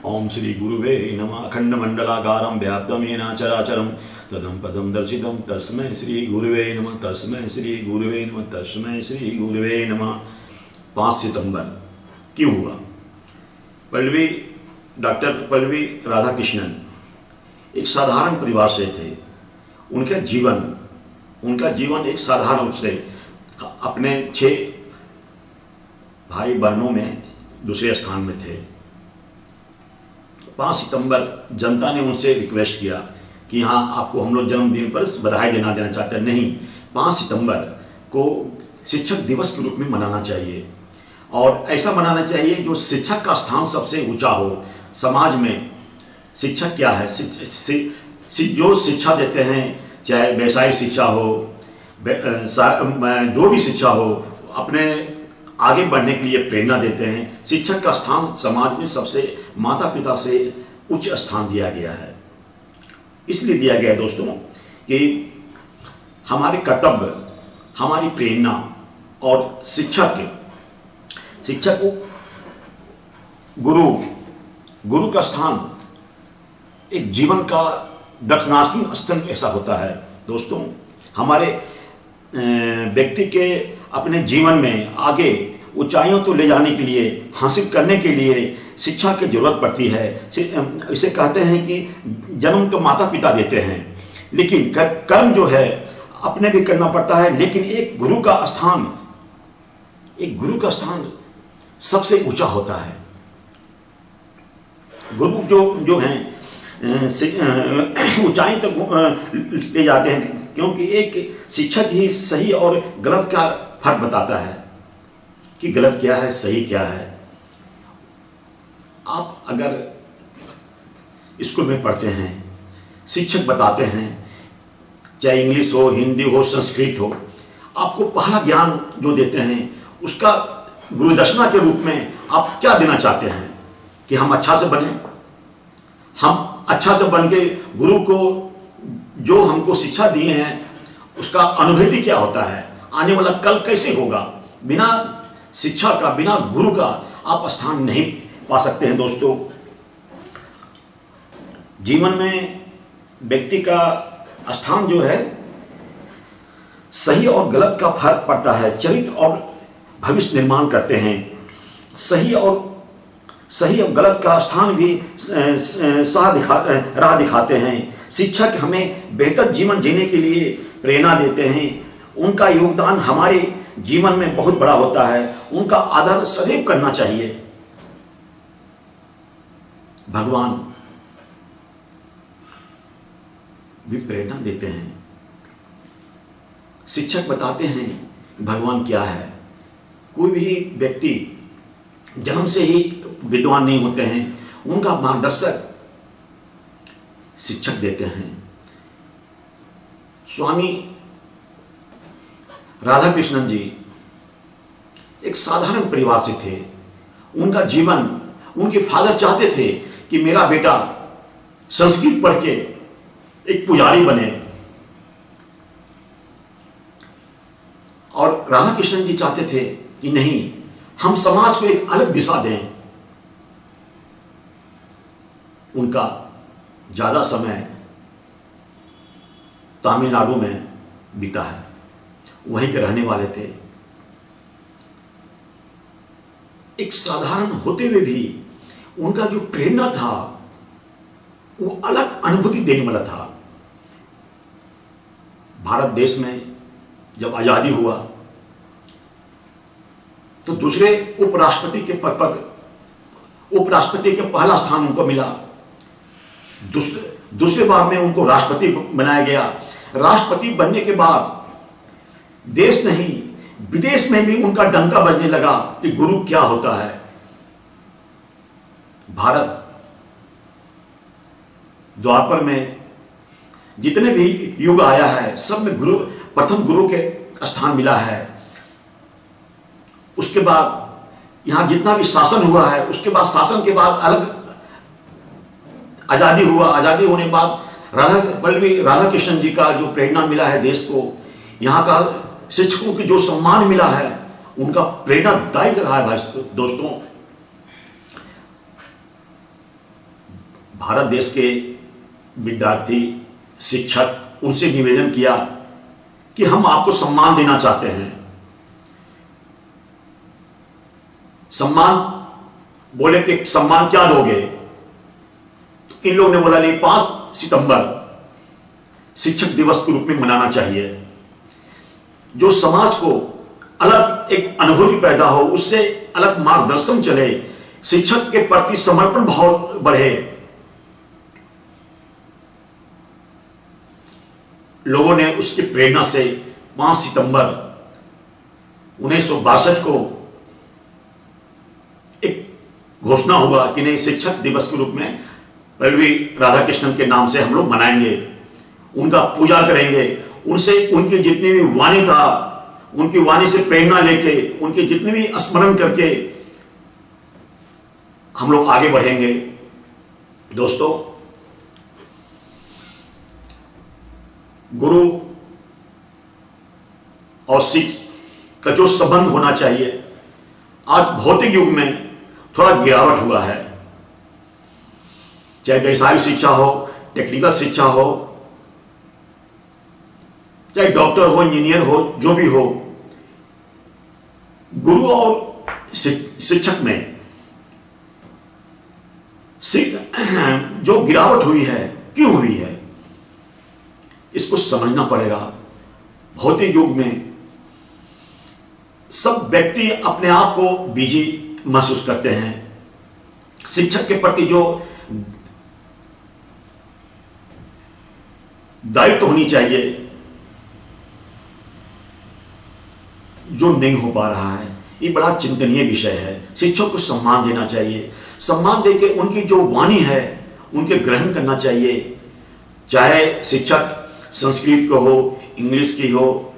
ओम श्री गुरुवे नमः। अखंड मंडलाकारं व्याप्तं येन चराचरं तदं पदं दर्शितं तस्मै श्री गुरुवे नमः। तस्मै श्री गुरुवे नमः। तस्मै श्री गुरुवे नमः। 5 सितंबर क्यों हुआ? डॉक्टर पल्लवी राधाकृष्णन एक साधारण परिवार से थे। उनका जीवन एक साधारण रूप से अपने 6 भाई बहनों में दूसरे स्थान में थे। 5 सितंबर जनता ने उनसे रिक्वेस्ट किया कि हाँ, आपको हम लोग जन्मदिन पर बधाई देना चाहते हैं। नहीं, 5 सितंबर को शिक्षक दिवस के रूप में मनाना चाहिए और ऐसा मनाना चाहिए जो शिक्षक का स्थान सबसे ऊंचा हो। समाज में शिक्षक क्या है? जो शिक्षा देते हैं, चाहे व्यवसायिक शिक्षा हो, जो भी शिक्षा हो, अपने आगे बढ़ने के लिए प्रेरणा देते हैं। शिक्षक का स्थान समाज में सबसे माता पिता से उच्च स्थान दिया गया है। इसलिए दिया गया है दोस्तों कि हमारे कर्तव्य, हमारी प्रेरणा और शिक्षक को गुरु का स्थान एक जीवन का दर्शनार्थी स्थल ऐसा होता है। दोस्तों, हमारे व्यक्ति के अपने जीवन में आगे ऊंचाइयों तो ले जाने के लिए, हासिल करने के लिए शिक्षा की जरूरत पड़ती है। इसे कहते हैं कि जन्म तो माता पिता देते हैं, लेकिन कर्म जो है अपने भी करना पड़ता है। लेकिन एक गुरु का स्थान सबसे ऊंचा होता है। गुरु जो हैं ऊंचाई तक ले जाते हैं, क्योंकि एक शिक्षक ही सही और गलत का फर्क बताता है कि गलत क्या है, सही क्या है। आप अगर स्कूल में पढ़ते हैं, शिक्षक बताते हैं, चाहे इंग्लिश हो, हिंदी हो, संस्कृत हो, आपको पहला ज्ञान जो देते हैं उसका गुरुदक्षिणा के रूप में आप क्या देना चाहते हैं? कि हम अच्छा से बने, हम अच्छा से बन के गुरु को जो हमको शिक्षा दिए हैं उसका अनुभूति क्या होता है, आने वाला कल कैसे होगा। बिना शिक्षा का, बिना गुरु का आप स्थान नहीं पा सकते हैं। दोस्तों, जीवन में व्यक्ति का स्थान जो है, सही और गलत का फर्क पड़ता है। चरित्र और भविष्य निर्माण करते हैं। सही और गलत का स्थान भी राह दिखाते हैं। शिक्षक हमें बेहतर जीवन जीने के लिए प्रेरणा देते हैं। उनका योगदान हमारे जीवन में बहुत बड़ा होता है। उनका आदर सदैव करना चाहिए। भगवान भी प्रेरणा देते हैं। शिक्षक बताते हैं भगवान क्या है। कोई भी व्यक्ति जन्म से ही विद्वान नहीं होते हैं, उनका मार्गदर्शक शिक्षक देते हैं। स्वामी राधाकृष्णन जी एक साधारण परिवार से थे। उनका जीवन, उनके फादर चाहते थे कि मेरा बेटा संस्कृत पढ़ के एक पुजारी बने, और राधाकृष्णन जी चाहते थे कि नहीं, हम समाज को एक अलग दिशा दें। उनका ज्यादा समय तमिलनाडु में बीता है, वहीं के रहने वाले थे। एक साधारण होते हुए भी उनका जो प्रेरणा था वो अलग अनुभूति देने वाला था। भारत देश में जब आजादी हुआ तो दूसरे उपराष्ट्रपति के पद पर, उपराष्ट्रपति के पहला स्थान उनको मिला। दूसरे बार में उनको राष्ट्रपति बनाया गया। राष्ट्रपति बनने के बाद देश नहीं, विदेश में भी उनका डंका बजने लगा कि गुरु क्या होता है। भारत द्वापर में जितने भी युग आया है, सब में प्रथम गुरु के स्थान मिला है। उसके बाद यहां जितना भी शासन हुआ है, उसके बाद शासन के बाद अलग आजादी हुआ। आजादी होने के बाद पल्लवी राधाकृष्णन जी का जो प्रेरणा मिला है देश को, यहाँ का शिक्षकों की जो सम्मान मिला है, उनका प्रेरणादायक रहा है। भाई दोस्तों, भारत देश के विद्यार्थी, शिक्षक, उनसे निवेदन किया कि हम आपको सम्मान देना चाहते हैं। सम्मान बोले कि सम्मान क्या दोगे? तो इन लोगों ने बोला नहीं, 5 सितंबर शिक्षक दिवस के रूप में मनाना चाहिए, जो समाज को अलग एक अनुभूति पैदा हो, उससे अलग मार्गदर्शन चले, शिक्षक के प्रति समर्पण भाव बढ़े। लोगों ने उसकी प्रेरणा से 5 सितंबर 1962 को एक घोषणा हुआ कि नहीं, शिक्षक दिवस के रूप में पल्लवी राधाकृष्णन के नाम से हम लोग मनाएंगे, उनका पूजा करेंगे, उनसे उनकी जितनी भी वाणी था, उनकी वाणी से प्रेरणा लेके, उनके जितने भी स्मरण करके हम लोग आगे बढ़ेंगे। दोस्तों, गुरु और सिख का जो संबंध होना चाहिए, आज भौतिक युग में थोड़ा गिरावट हुआ है। चाहे व्यवसायिक शिक्षा हो, टेक्निकल शिक्षा हो, चाहे डॉक्टर हो, इंजीनियर हो, जो भी हो, गुरु और शिक्षक में जो गिरावट हुई है, क्यों हुई है, इसको समझना पड़ेगा। भौतिक युग में सब व्यक्ति अपने आप को बिजी महसूस करते हैं। शिक्षक के प्रति जो दायित्व होनी चाहिए, जो नहीं हो पा रहा है, ये बड़ा चिंतनीय विषय है। शिक्षक को सम्मान देना चाहिए, सम्मान देके उनकी जो वाणी है उनके ग्रहण करना चाहिए। चाहे शिक्षक संस्कृत को हो, इंग्लिश की हो,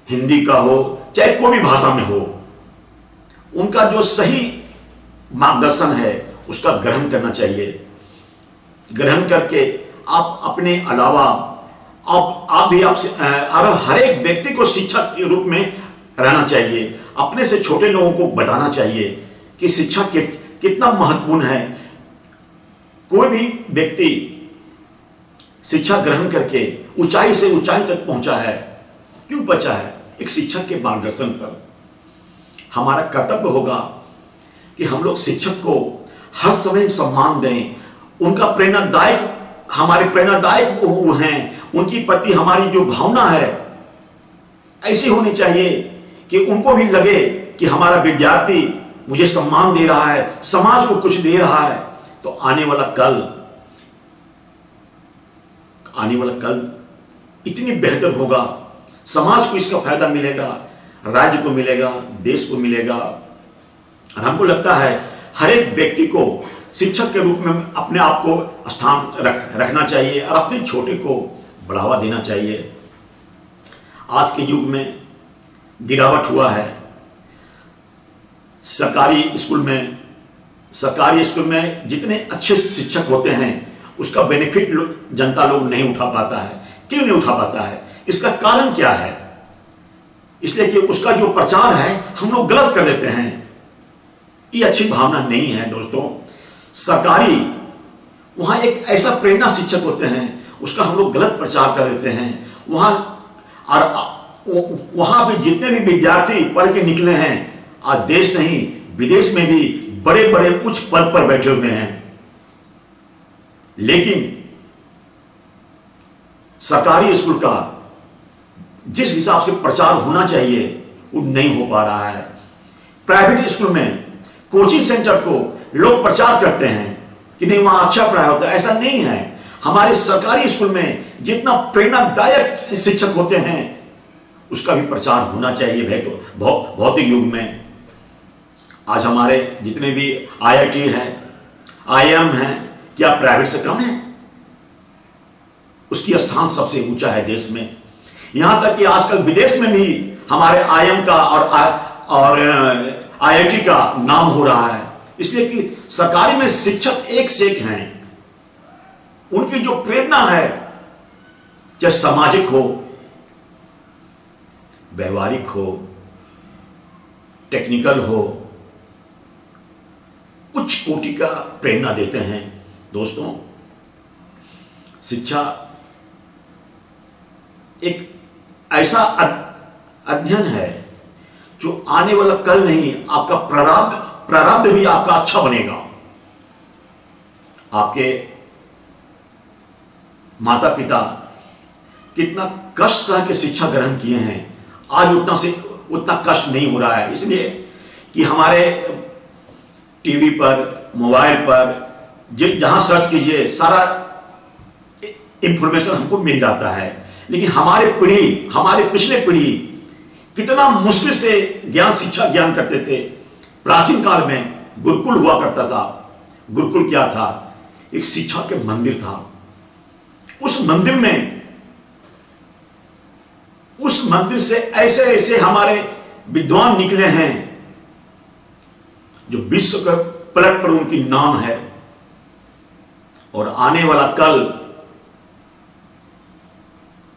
हिंदी का हो, चाहे कोई भी भाषा में हो, उनका जो सही मार्गदर्शन है उसका ग्रहण करना चाहिए। ग्रहण करके आप अपने अलावा आप भी आपसे हर एक व्यक्ति को शिक्षक के रूप में रहना चाहिए। अपने से छोटे लोगों को बताना चाहिए कि शिक्षा कितना महत्वपूर्ण है। कोई भी व्यक्ति शिक्षा ग्रहण करके ऊंचाई से ऊंचाई तक पहुंचा है, क्यों पहुंचा है? एक शिक्षक के मार्गदर्शन पर। हमारा कर्तव्य होगा कि हम लोग शिक्षक को हर समय सम्मान दें, उनका प्रेरणादायक, हमारे प्रेरणादायक वो हैं, उनकी प्रति हमारी जो भावना है ऐसी होनी चाहिए कि उनको भी लगे कि हमारा विद्यार्थी मुझे सम्मान दे रहा है, समाज को कुछ दे रहा है। तो आने वाला कल इतनी बेहतर होगा, समाज को इसका फायदा मिलेगा, राज्य को मिलेगा, देश को मिलेगा। और हमको लगता है हर एक व्यक्ति को शिक्षक के रूप में अपने आप को स्थान रखना चाहिए और अपने छोटे को बढ़ावा देना चाहिए। आज के युग में गिरावट हुआ है। सरकारी स्कूल में जितने अच्छे शिक्षक होते हैं उसका बेनिफिट जनता लोग नहीं उठा पाता है। क्यों नहीं उठा पाता है? इसका कारण क्या है? इसलिए कि उसका जो प्रचार है हम लोग गलत कर देते हैं। ये अच्छी भावना नहीं है दोस्तों। सरकारी वहां एक ऐसा प्रेरणा शिक्षक होते हैं, उसका हम लोग गलत प्रचार कर देते हैं। वहां भी जितने भी विद्यार्थी पढ़ के निकले हैं, आज देश नहीं विदेश में भी बड़े बड़े उच्च पद पर बैठे हुए हैं, लेकिन सरकारी स्कूल का जिस हिसाब से प्रचार होना चाहिए वो नहीं हो पा रहा है। प्राइवेट स्कूल में कोचिंग सेंटर को लोग प्रचार करते हैं कि नहीं वहां अच्छा पढ़ाई होता है, ऐसा नहीं है। हमारे सरकारी स्कूल में जितना प्रेरणादायक शिक्षक होते हैं उसका भी प्रचार होना चाहिए। भौतिक युग में आज हमारे जितने भी IIT हैं, IIM हैं, क्या प्राइवेट से कम है? उसकी स्थान सबसे ऊंचा है देश में। यहां तक कि आजकल विदेश में भी हमारे IIM का और IIT का नाम हो रहा है, इसलिए कि सरकारी में शिक्षक एक से एक हैं। उनकी जो प्रेरणा है, चाहे सामाजिक हो, व्यवहारिक हो, टेक्निकल हो, उच्च कोटि का प्रेरणा देते हैं। दोस्तों, शिक्षा एक ऐसा अध्ययन है जो आने वाला कल नहीं, आपका प्रारब्ध भी आपका अच्छा बनेगा। आपके माता पिता कितना कष्ट सह के शिक्षा ग्रहण किए हैं, आज उतना कष्ट नहीं हो रहा है, इसलिए कि हमारे टीवी पर, मोबाइल पर जहां सर्च कीजिए सारा इंफॉर्मेशन हमको मिल जाता है। लेकिन हमारे पिछले पीढ़ी कितना मुश्किल से शिक्षा ज्ञान करते थे। प्राचीन काल में गुरुकुल हुआ करता था। गुरुकुल क्या था? एक शिक्षा के मंदिर था। उस मंदिर से ऐसे ऐसे हमारे विद्वान निकले हैं जो विश्व के पलट पर उनकी नाम है। और आने वाला कल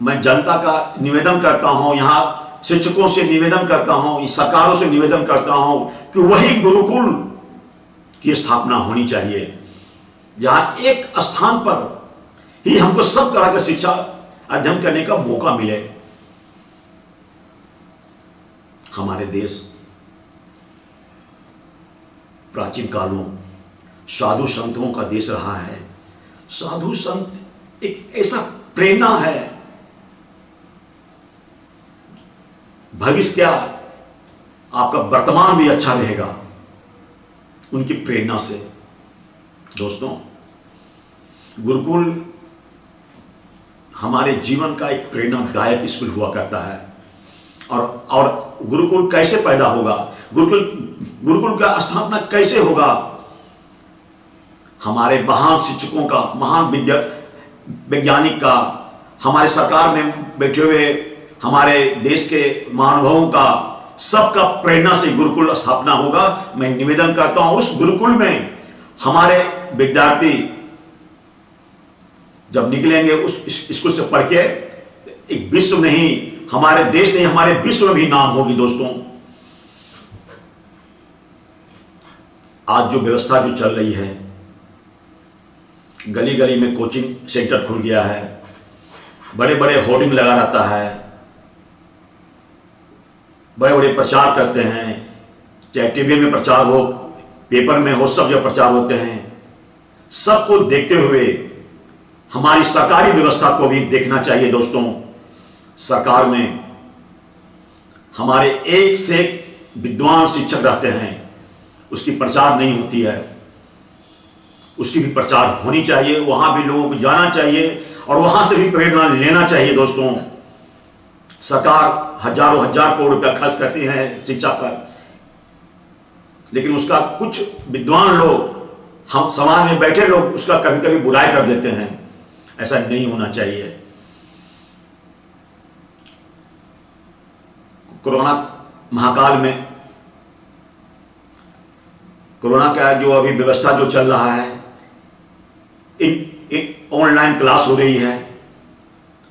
मैं जनता का निवेदन करता हूं, यहां शिक्षकों से निवेदन करता हूं, सरकारों से निवेदन करता हूं कि वही गुरुकुल की स्थापना होनी चाहिए, जहां एक स्थान पर ही हमको सब तरह का शिक्षा अध्ययन करने का मौका मिले। हमारे देश प्राचीन कालों साधु संतों का देश रहा है। साधु संत एक ऐसा प्रेरणा है, भविष्य क्या आपका वर्तमान भी अच्छा रहेगा उनकी प्रेरणा से। दोस्तों, गुरुकुल हमारे जीवन का एक प्रेरणादायक स्कूल हुआ करता है। और गुरुकुल कैसे पैदा होगा, गुरुकुल का स्थापना कैसे होगा? हमारे महान शिक्षकों का, महान वैज्ञानिक का, हमारे सरकार में बैठे हुए हमारे देश के महानुभावों का, सबका प्रेरणा से गुरुकुल स्थापना होगा। मैं निवेदन करता हूं उस गुरुकुल में हमारे विद्यार्थी जब निकलेंगे उस स्कूल से पढ़ के, एक विश्व नहीं, हमारे देश नहीं, हमारे विश्व में भी नाम होगी। दोस्तों, आज जो व्यवस्था जो चल रही है, गली गली में कोचिंग सेंटर खुल गया है, बड़े बड़े होर्डिंग लगा रहता है, बड़े बड़े प्रचार करते हैं, चाहे टीवी में प्रचार हो, पेपर में हो, सब जगह प्रचार होते हैं। सबको देखते हुए हमारी सरकारी व्यवस्था को भी देखना चाहिए। दोस्तों, सरकार में हमारे एक से एक विद्वान शिक्षक रहते हैं, उसकी प्रचार नहीं होती है, उसकी भी प्रचार होनी चाहिए। वहां भी लोगों को जाना चाहिए और वहां से भी प्रेरणा लेना चाहिए। दोस्तों, सरकार हजारों हजार करोड़ रुपया खर्च करती है शिक्षा पर, लेकिन उसका कुछ विद्वान लोग, हम समाज में बैठे लोग उसका कभी कभी बुराई कर देते हैं। ऐसा नहीं होना चाहिए। कोरोना महाकाल में, कोरोना का जो अभी व्यवस्था जो चल रहा है, ऑनलाइन क्लास हो रही है,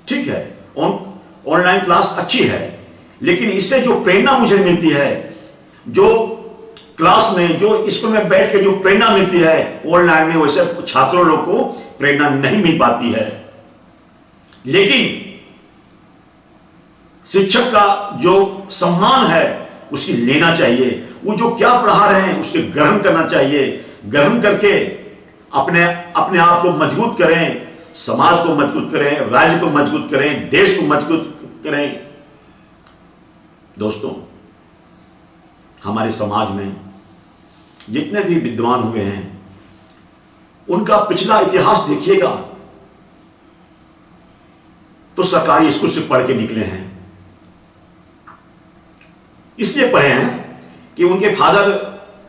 ठीक है, ऑनलाइन क्लास अच्छी है, लेकिन इससे जो प्रेरणा मुझे मिलती है, जो क्लास में, जो स्कूल में बैठ के जो प्रेरणा मिलती है, ऑनलाइन में वैसे छात्रों लोग को प्रेरणा नहीं मिल पाती है। लेकिन शिक्षक का जो सम्मान है उसकी लेना चाहिए। वो जो क्या पढ़ा रहे हैं उसके ग्रहण करना चाहिए। ग्रहण करके अपने आप को मजबूत करें, समाज को मजबूत करें, राज्य को मजबूत करें, देश को मजबूत करें। दोस्तों, हमारे समाज में जितने भी विद्वान हुए हैं उनका पिछला इतिहास देखिएगा तो सरकारी स्कूल से पढ़ के निकले हैं। इसलिए पढ़े हैं कि उनके फादर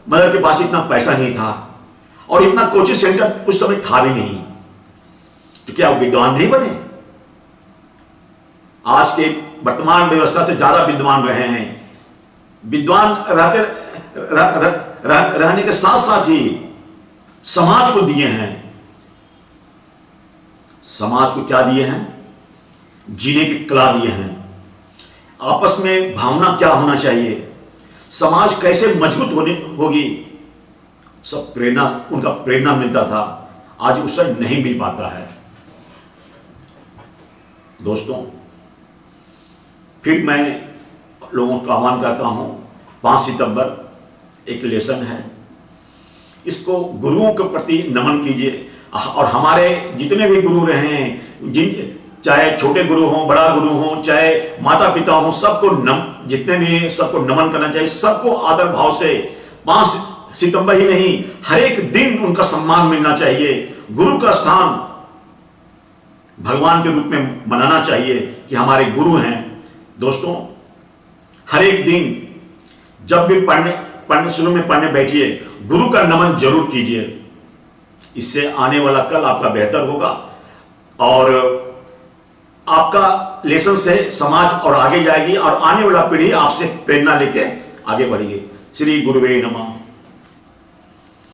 मदर के पास इतना पैसा नहीं था और इतना कोचिंग सेंटर उस समय था भी नहीं, तो क्या वो विद्वान नहीं बने? आज के वर्तमान व्यवस्था से ज्यादा विद्वान रहे हैं। विद्वान रहने के साथ साथ ही समाज को दिए हैं। समाज को क्या दिए हैं? जीने की कला दिए हैं। आपस में भावना क्या होना चाहिए, समाज कैसे मजबूत होगी, सब प्रेरणा, उनका प्रेरणा मिलता था। आज उससे नहीं मिल पाता है। दोस्तों, फिर मैं लोगों का आह्वान करता हूं, 5 सितंबर एक लेसन है, इसको गुरुओं के प्रति नमन कीजिए। और हमारे जितने भी गुरु रहे हैं, चाहे छोटे गुरु हों, बड़ा गुरु हों, चाहे माता पिता हों, सबको जितने भी सबको नमन करना चाहिए। सबको आदर भाव से 5 सितंबर ही नहीं, हर एक दिन उनका सम्मान मिलना चाहिए। गुरु का स्थान भगवान के रूप में मनाना चाहिए कि हमारे गुरु हैं। दोस्तों, हर एक दिन जब भी पढ़ने शुरू में पढ़ने बैठिए, गुरु का नमन जरूर कीजिए। इससे आने वाला कल आपका बेहतर होगा और आपका लेसन से समाज और आगे जाएगी और आने वाला पीढ़ी आपसे प्रेरणा लेके आगे बढ़ेगी। श्री गुरुवे नमः।